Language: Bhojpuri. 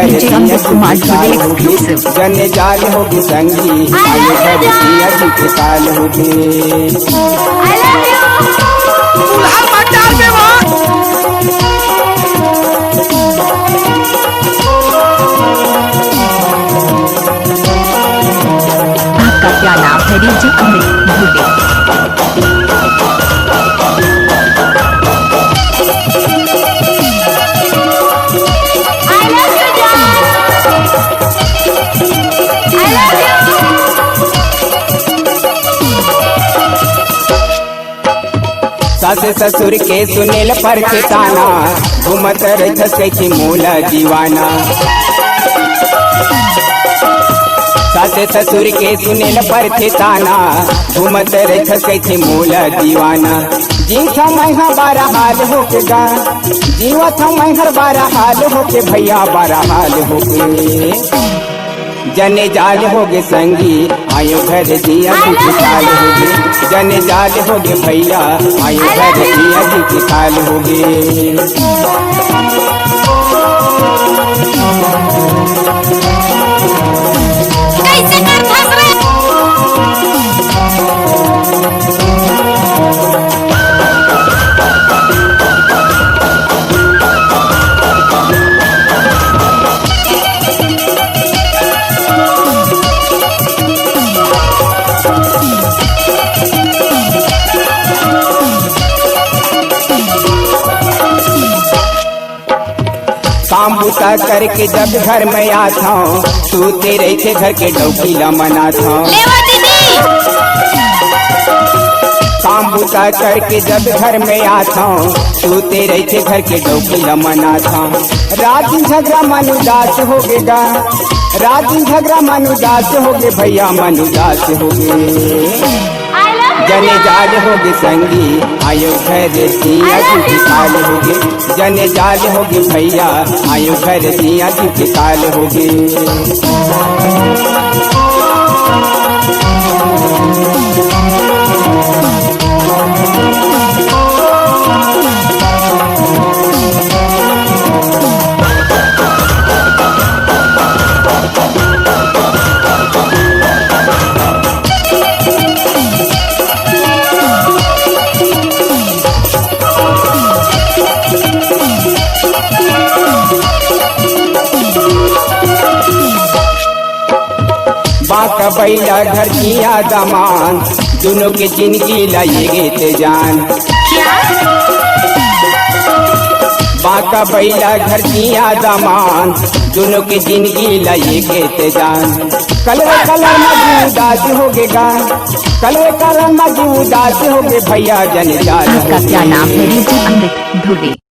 घर दिया साल होगी, जन जाल होगी संगी आयो घर दिया जी साल होगी। आपका क्या नाम है? डीजे अमित भूले। सास ससुर के सुनेल पर ताना, घूमत रह मूल दीवाना। सास ससुर के सुनेल पर ताना, घूमत रह मूल दीवाना। जीवा मैं बारा हाल होके गा, जीवा था मैं हर बारा हाल होके भैया बारा हाल होके। जने जाल होगे संगी आयो घर दिया जी साल होगे, जने जाल होगे भैया आयो घर दिया जी साल होगे। काम बुता करके जब घर में आता हूँ, तू तेरे थे घर के डौकीला मनाता हूँ। काम बुता करके जब घर में आता हूँ, तू तेरे थे घर के डौकीला मनाता हूँ। रात झगड़ा मन उदास हो गएगा, रात झगड़ा मन उदास हो गए भैया मन उदास हो गए। जने जाल होगे संगी आयो घर दिया जी साल होगे, जने जाल होगे भैया आयो घर दिया जी साल होगे। बाका बैला घर किया दमान, दोनों के जिंदगी लाएगे ते जान। बाका बैला घर किया दमान, दोनों के जिंदगी लाएगे ते जान। कलर कलर में उदास हो गएगा, कलर कलर में उदास हो गए भैया जन जाल। आपका क्या नाम है? डीजे अमित भूले।